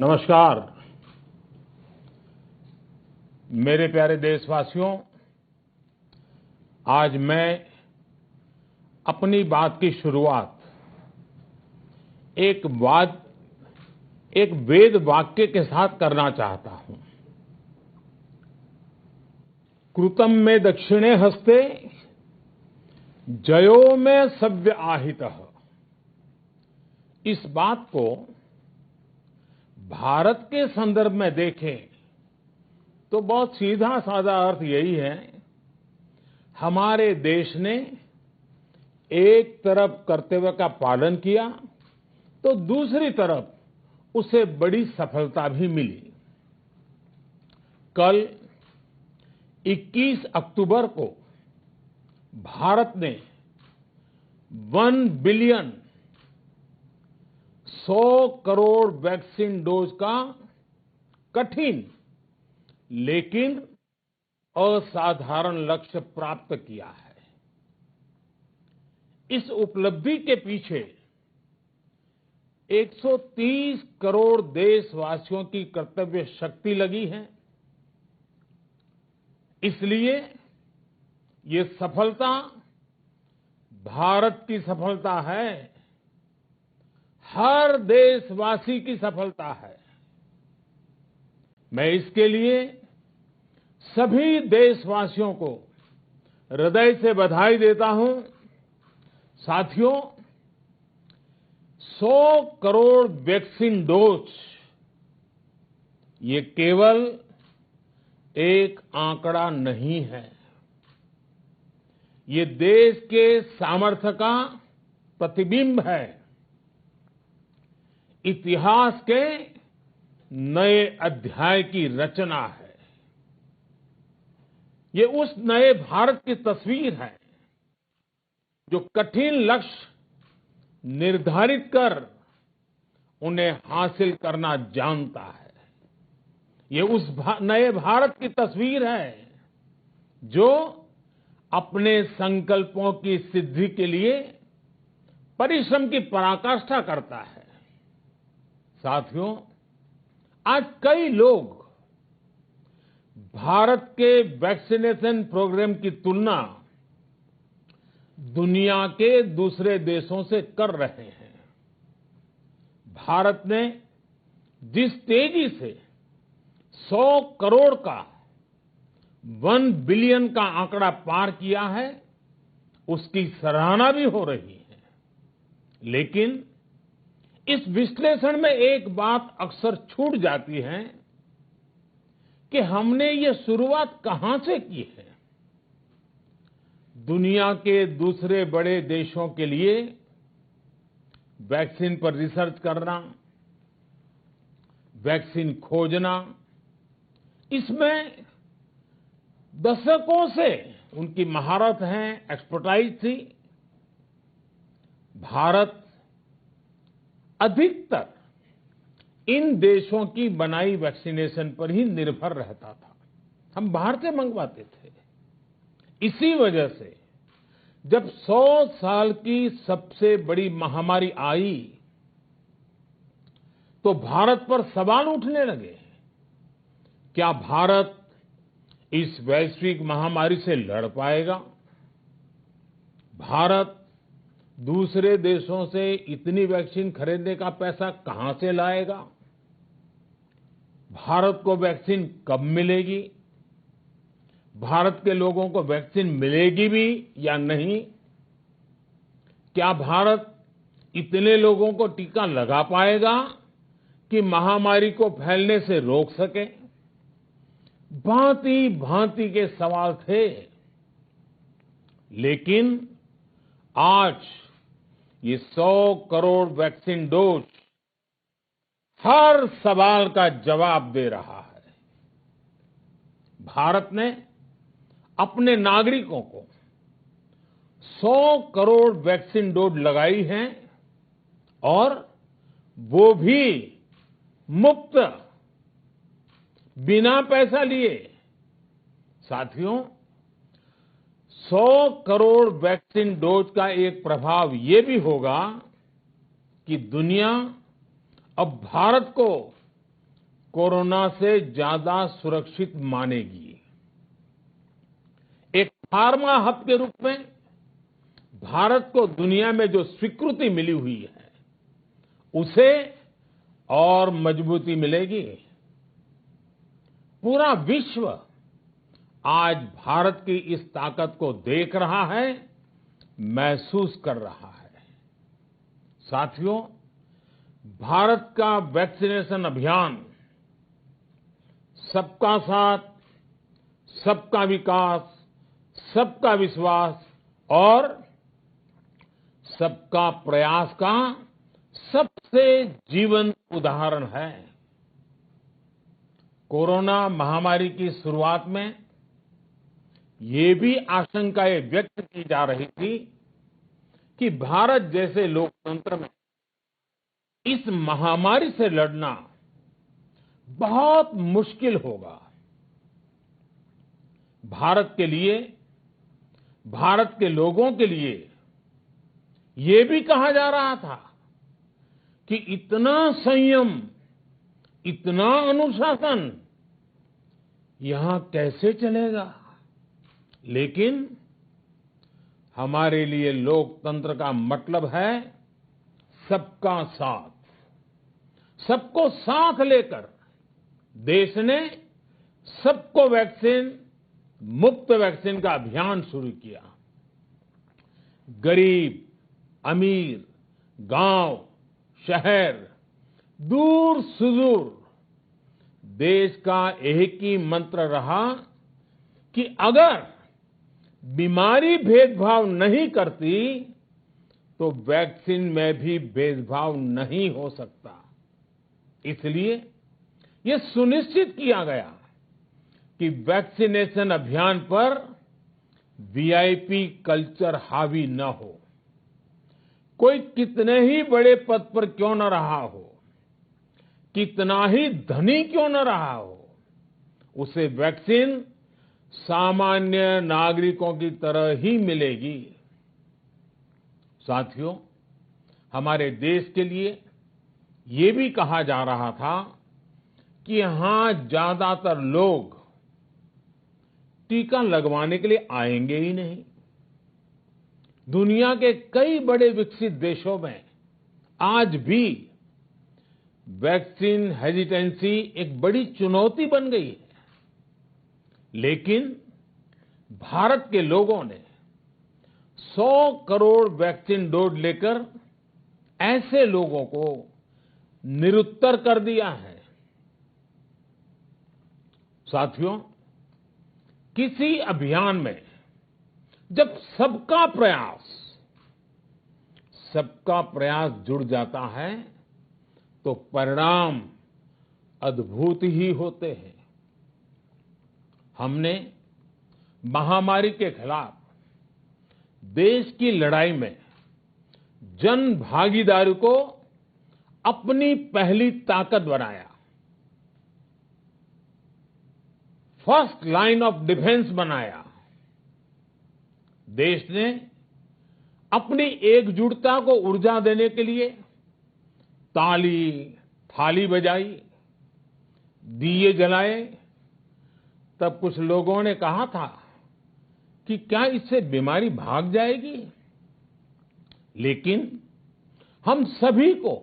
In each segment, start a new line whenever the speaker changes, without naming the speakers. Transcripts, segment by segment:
नमस्कार। मेरे प्यारे देशवासियों, आज मैं अपनी बात की शुरुआत एक वेद वाक्य के साथ करना चाहता हूं। कृतं में दक्षिणे हस्ते जयो में सव्य आहितः। इस बात को भारत के संदर्भ में देखें तो बहुत सीधा साधा अर्थ यही है, हमारे देश ने एक तरफ कर्तव्य का पालन किया तो दूसरी तरफ उसे बड़ी सफलता भी मिली। कल 21 अक्टूबर को भारत ने 1 बिलियन 100 करोड़ वैक्सीन डोज का कठिन लेकिन असाधारण लक्ष्य प्राप्त किया है। इस उपलब्धि के पीछे 130 करोड़ देशवासियों की कर्तव्य शक्ति लगी है। इसलिए ये सफलता भारत की सफलता है, हर देशवासी की सफलता है। मैं इसके लिए सभी देशवासियों को हृदय से बधाई देता हूं। साथियों, 100 करोड़ वैक्सीन डोज ये केवल एक आंकड़ा नहीं है, ये देश के सामर्थ्य का प्रतिबिंब है, इतिहास के नए अध्याय की रचना है। ये उस नए भारत की तस्वीर है जो कठिन लक्ष्य निर्धारित कर उन्हें हासिल करना जानता है। ये उस नए भारत की तस्वीर है जो अपने संकल्पों की सिद्धि के लिए परिश्रम की पराकाष्ठा करता है। साथियों, आज कई लोग भारत के वैक्सीनेशन प्रोग्राम की तुलना दुनिया के दूसरे देशों से कर रहे हैं। भारत ने जिस तेजी से 100 करोड़ का 1 बिलियन का आंकड़ा पार किया है, उसकी सराहना भी हो रही है। लेकिन इस विश्लेषण में एक बात अक्सर छूट जाती है कि हमने ये शुरुआत कहां से की है। दुनिया के दूसरे बड़े देशों के लिए वैक्सीन पर रिसर्च करना, वैक्सीन खोजना, इसमें दशकों से उनकी महारत है, एक्सपर्टाइज थी। भारत अधिकतर इन देशों की बनाई वैक्सीनेशन पर ही निर्भर रहता था। हम बाहर से मंगवाते थे। इसी वजह से जब 100 साल की सबसे बड़ी महामारी आई तो भारत पर सवाल उठने लगे, क्या भारत इस वैश्विक महामारी से लड़ पाएगा? भारत दूसरे देशों से इतनी वैक्सीन खरीदने का पैसा कहां से लाएगा? भारत को वैक्सीन कब मिलेगी? भारत के लोगों को वैक्सीन मिलेगी भी या नहीं? क्या भारत इतने लोगों को टीका लगा पाएगा कि महामारी को फैलने से रोक सके? भांति भांति के सवाल थे। लेकिन आज ये 100 करोड़ वैक्सीन डोज हर सवाल का जवाब दे रहा है। भारत ने अपने नागरिकों को 100 करोड़ वैक्सीन डोज लगाई हैं और वो भी मुफ्त, बिना पैसा लिए। साथियों, 100 करोड़ वैक्सीन डोज का एक प्रभाव ये भी होगा कि दुनिया अब भारत को कोरोना से ज्यादा सुरक्षित मानेगी। एक फार्मा हब के रूप में भारत को दुनिया में जो स्वीकृति मिली हुई है, उसे और मजबूती मिलेगी। पूरा विश्व आज भारत की इस ताकत को देख रहा है, महसूस कर रहा है। साथियों, भारत का वैक्सीनेशन अभियान सबका साथ, सबका विकास, सबका विश्वास और सबका प्रयास का सबसे जीवंत उदाहरण है। कोरोना महामारी की शुरुआत में ये भी आशंकाएं व्यक्त की जा रही थी कि भारत जैसे लोकतंत्र में इस महामारी से लड़ना बहुत मुश्किल होगा। भारत के लिए, भारत के लोगों के लिए ये भी कहा जा रहा था कि इतना संयम, इतना अनुशासन यहां कैसे चलेगा। लेकिन हमारे लिए लोकतंत्र का मतलब है सबका साथ। सबको साथ लेकर देश ने सबको वैक्सीन, मुफ्त वैक्सीन का अभियान शुरू किया। गरीब, अमीर, गांव, शहर, दूर सुदूर, देश का एक ही मंत्र रहा कि अगर बीमारी भेदभाव नहीं करती तो वैक्सीन में भी भेदभाव नहीं हो सकता। इसलिए यह सुनिश्चित किया गया कि वैक्सीनेशन अभियान पर वीआईपी कल्चर हावी न हो। कोई कितने ही बड़े पद पर क्यों न रहा हो, कितना ही धनी क्यों न रहा हो, उसे वैक्सीन सामान्य नागरिकों की तरह ही मिलेगी। साथियों, हमारे देश के लिए ये भी कहा जा रहा था कि यहां ज्यादातर लोग टीका लगवाने के लिए आएंगे ही नहीं। दुनिया के कई बड़े विकसित देशों में आज भी वैक्सीन हेजिटेंसी एक बड़ी चुनौती बन गई है। लेकिन भारत के लोगों ने 100 करोड़ वैक्सीन डोज लेकर ऐसे लोगों को निरुत्तर कर दिया है। साथियों, किसी अभियान में जब सबका प्रयास जुड़ जाता है तो परिणाम अद्भुत ही होते हैं। हमने महामारी के खिलाफ देश की लड़ाई में जन भागीदारी को अपनी पहली ताकत बनाया। फर्स्ट लाइन ऑफ डिफेंस बनाया। देश ने अपनी एकजुटता को ऊर्जा देने के लिए ताली, थाली बजाई, दिए जलाए। तब कुछ लोगों ने कहा था कि क्या इससे बीमारी भाग जाएगी? लेकिन हम सभी को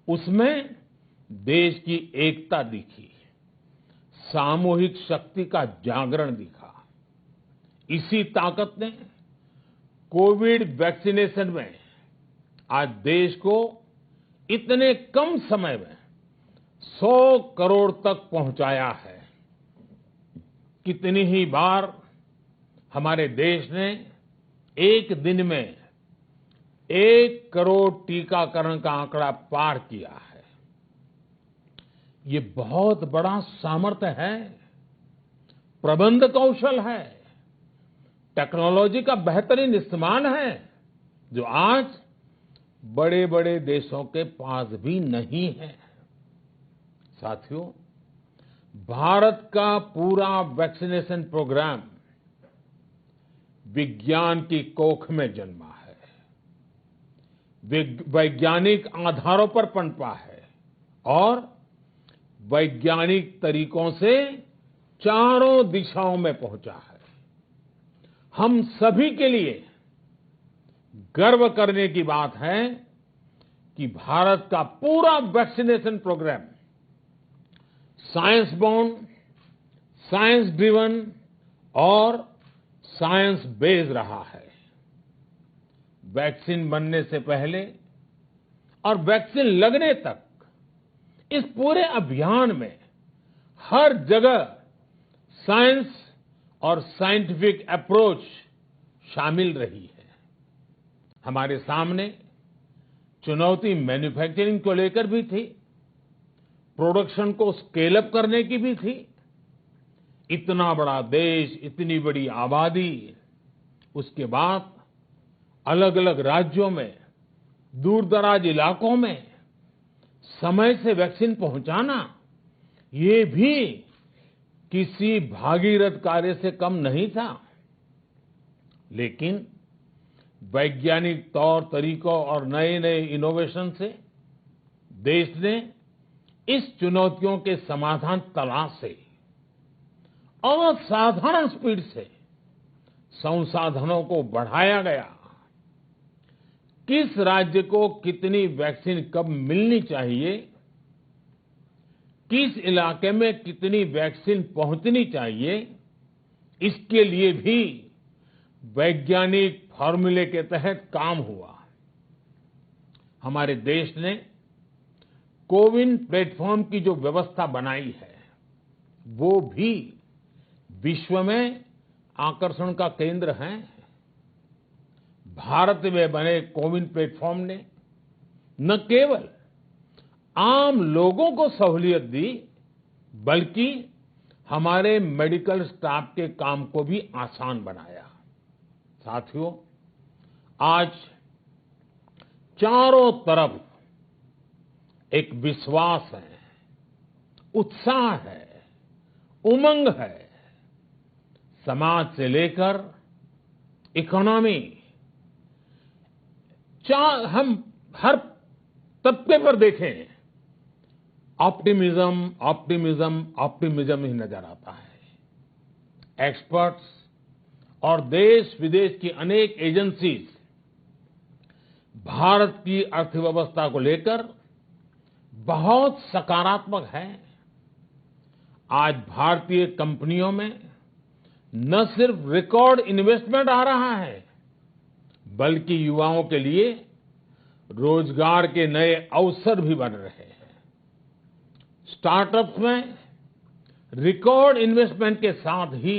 उसमें देश की एकता दिखी, सामूहिक शक्ति का जागरण दिखा। इसी ताकत ने कोविड वैक्सीनेशन में आज देश को इतने कम समय में 100 करोड़ तक पहुंचाया है। कितनी ही बार हमारे देश ने एक दिन में 1 करोड़ टीकाकरण का आंकड़ा पार किया है। ये बहुत बड़ा सामर्थ्य है, प्रबंध कौशल है, टेक्नोलॉजी का बेहतरीन इस्तेमाल है, जो आज बड़े बड़े देशों के पास भी नहीं है। साथियों, भारत का पूरा वैक्सीनेशन प्रोग्राम विज्ञान की कोख में जन्मा है, वैज्ञानिक आधारों पर पनपा है और वैज्ञानिक तरीकों से चारों दिशाओं में पहुंचा है। हम सभी के लिए गर्व करने की बात है कि भारत का पूरा vaccination programme science born, science driven और साइंस बेस्ड रहा है। वैक्सीन बनने से पहले और वैक्सीन लगने तक इस पूरे अभियान में हर जगह साइंस और साइंटिफिक अप्रोच शामिल रही है। हमारे सामने चुनौती मैन्युफैक्चरिंग को लेकर भी थी, प्रोडक्शन को स्केल अप करने की भी थी। इतना बड़ा देश, इतनी बड़ी आबादी, उसके बाद अलग अलग राज्यों में, दूर दराज इलाकों में समय से वैक्सीन पहुंचाना, ये भी किसी भागीरथ कार्य से कम नहीं था। लेकिन वैज्ञानिक तौर तरीकों और नए नए इनोवेशन से देश ने इस चुनौतियों के समाधान तलाशे और असाधारण स्पीड से संसाधनों को बढ़ाया गया। किस राज्य को कितनी वैक्सीन कब मिलनी चाहिए, किस इलाके में कितनी वैक्सीन पहुंचनी चाहिए, इसके लिए भी वैज्ञानिक फॉर्मूले के तहत काम हुआ। हमारे देश ने कोविन प्लेटफॉर्म की जो व्यवस्था बनाई है, वो भी विश्व में आकर्षण का केंद्र है। भारत में बने कोविन प्लेटफॉर्म ने न केवल आम लोगों को सहूलियत दी, बल्कि हमारे मेडिकल स्टाफ के काम को भी आसान बनाया। साथियों, आज चारों तरफ एक विश्वास है, उत्साह है, उमंग है। समाज से लेकर इकोनॉमी, हम हर तबके पर देखें, ऑप्टिमिज्म, ऑप्टिमिज्म, ऑप्टिमिज्म ही नजर आता है। एक्सपर्ट्स और देश विदेश की अनेक एजेंसीज भारत की अर्थव्यवस्था को लेकर बहुत सकारात्मक है। आज भारतीय कंपनियों में न सिर्फ रिकॉर्ड इन्वेस्टमेंट आ रहा है, बल्कि युवाओं के लिए रोजगार के नए अवसर भी बन रहे हैं। स्टार्टअप्स में रिकॉर्ड इन्वेस्टमेंट के साथ ही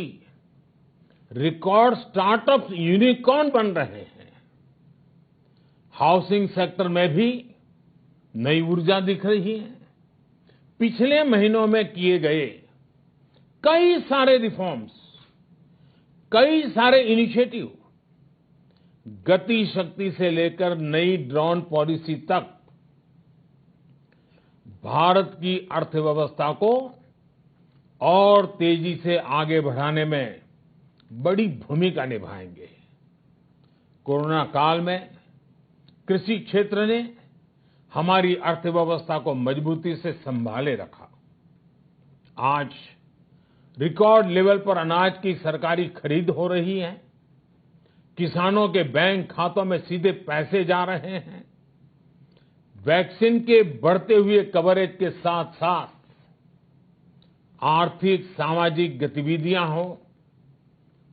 रिकॉर्ड स्टार्टअप्स यूनिकॉर्न बन रहे हैं। हाउसिंग सेक्टर में भी नई ऊर्जा दिख रही है। पिछले महीनों में किए गए कई सारे रिफॉर्म्स, कई सारे इनिशिएटिव, गति शक्ति से लेकर नई ड्रोन पॉलिसी तक भारत की अर्थव्यवस्था को और तेजी से आगे बढ़ाने में बड़ी भूमिका निभाएंगे। कोरोना काल में कृषि क्षेत्र ने हमारी अर्थव्यवस्था को मजबूती से संभाले रखा। आज रिकॉर्ड लेवल पर अनाज की सरकारी खरीद हो रही है। किसानों के बैंक खातों में सीधे पैसे जा रहे हैं। वैक्सीन के बढ़ते हुए कवरेज के साथ साथ आर्थिक सामाजिक गतिविधियां हो,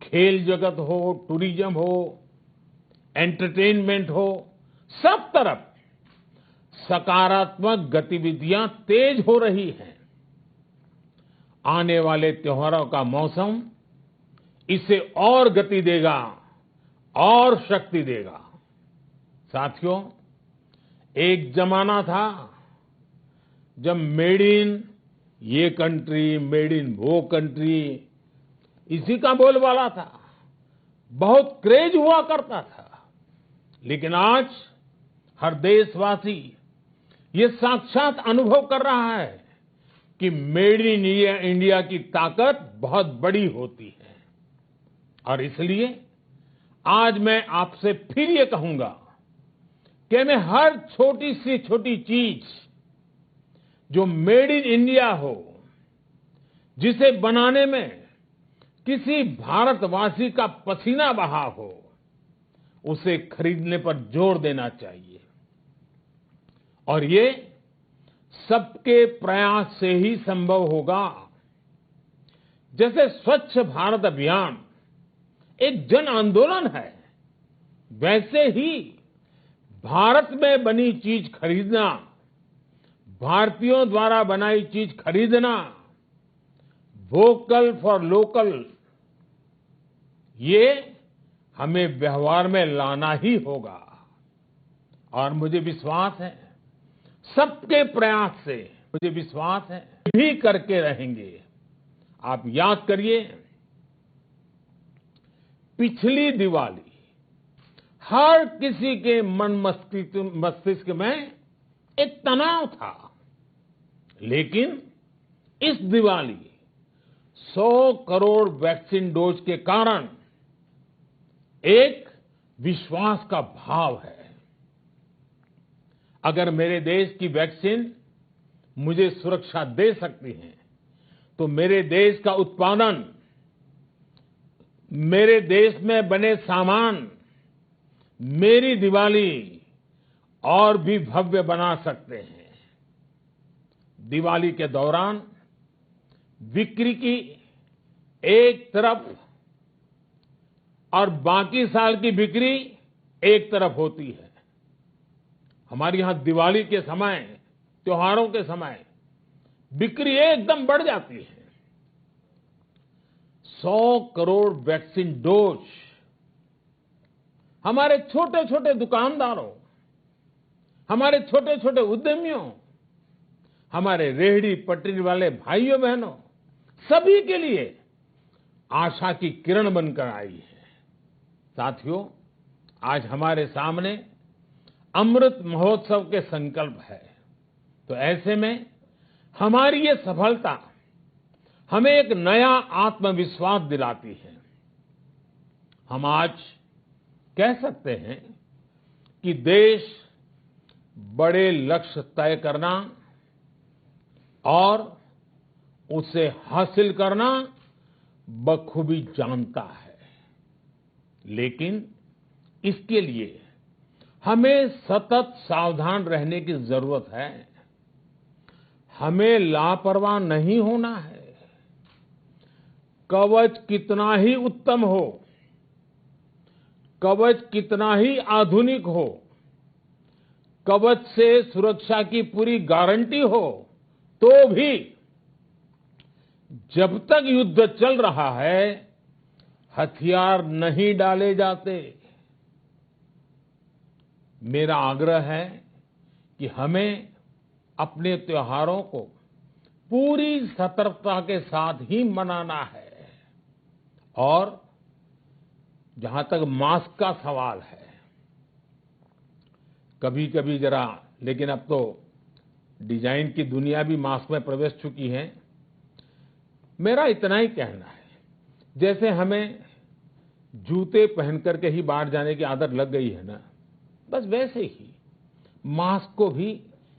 खेल जगत हो, टूरिज्म हो, एंटरटेनमेंट हो, सब तरफ सकारात्मक गतिविधियां तेज हो रही हैं। आने वाले त्योहारों का मौसम इसे और गति देगा और शक्ति देगा। साथियों, एक जमाना था जब मेड इन ये कंट्री, मेड इन वो कंट्री, इसी का बोलबाला था, बहुत क्रेज हुआ करता था। लेकिन आज हर देशवासी ये साक्षात अनुभव कर रहा है कि मेड इन इंडिया की ताकत बहुत बड़ी होती है। और इसलिए आज मैं आपसे फिर ये कहूंगा कि हमें हर छोटी से छोटी चीज जो मेड इन इंडिया हो, जिसे बनाने में किसी भारतवासी का पसीना बहा हो, उसे खरीदने पर जोर देना चाहिए। और ये सबके प्रयास से ही संभव होगा। जैसे स्वच्छ भारत अभियान एक जन आंदोलन है, वैसे ही भारत में बनी चीज खरीदना, भारतीयों द्वारा बनाई चीज खरीदना, वोकल फॉर लोकल, ये हमें व्यवहार में लाना ही होगा। और मुझे विश्वास है, सबके प्रयास से मुझे विश्वास है भी करके रहेंगे। आप याद करिए, पिछली दिवाली हर किसी के मन मस्तिष्क में एक तनाव था, लेकिन इस दिवाली 100 करोड़ वैक्सीन डोज के कारण एक विश्वास का भाव है। अगर मेरे देश की वैक्सीन मुझे सुरक्षा दे सकती है, तो मेरे देश का उत्पादन, मेरे देश में बने सामान मेरी दिवाली और भी भव्य बना सकते हैं। दिवाली के दौरान बिक्री की एक तरफ और बाकी साल की बिक्री एक तरफ होती है। हमारे यहां दिवाली के समय, त्योहारों के समय बिक्री एकदम बढ़ जाती है। 100 करोड़ वैक्सीन डोज हमारे छोटे छोटे दुकानदारों, हमारे छोटे छोटे उद्यमियों, हमारे रेहड़ी पटरी वाले भाइयों बहनों, सभी के लिए आशा की किरण बनकर आई है। साथियों, आज हमारे सामने अमृत महोत्सव के संकल्प है, तो ऐसे में हमारी ये सफलता हमें एक नया आत्मविश्वास दिलाती है। हम आज कह सकते हैं कि देश बड़े लक्ष्य तय करना और उसे हासिल करना बखूबी जानता है, लेकिन इसके लिए हमें सतत सावधान रहने की जरूरत है। हमें लापरवाह नहीं होना है। कवच कितना ही उत्तम हो, कवच कितना ही आधुनिक हो, कवच से सुरक्षा की पूरी गारंटी हो, तो भी जब तक युद्ध चल रहा है, हथियार नहीं डाले जाते। मेरा आग्रह है कि हमें अपने त्योहारों को पूरी सतर्कता के साथ ही मनाना है। और जहां तक मास्क का सवाल है, कभी कभी जरा, लेकिन अब तो डिजाइन की दुनिया भी मास्क में प्रवेश चुकी है। मेरा इतना ही कहना है, जैसे हमें जूते पहन करके ही बाहर जाने की आदत लग गई है ना, बस वैसे ही मास्क को भी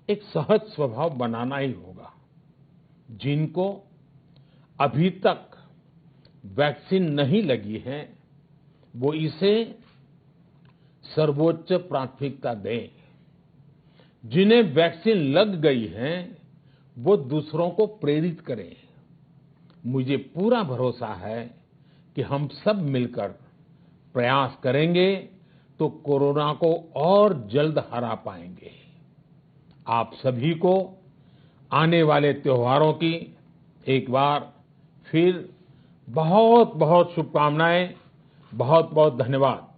एक सहज स्वभाव बनाना ही होगा। जिनको अभी तक वैक्सीन नहीं लगी है, वो इसे सर्वोच्च प्राथमिकता दें। जिन्हें वैक्सीन लग गई है, वो दूसरों को प्रेरित करें। मुझे पूरा भरोसा है कि हम सब मिलकर प्रयास करेंगे तो कोरोना को और जल्द हरा पाएंगे। आप सभी को आने वाले त्योहारों की एक बार फिर बहुत बहुत शुभकामनाएं, बहुत बहुत धन्यवाद।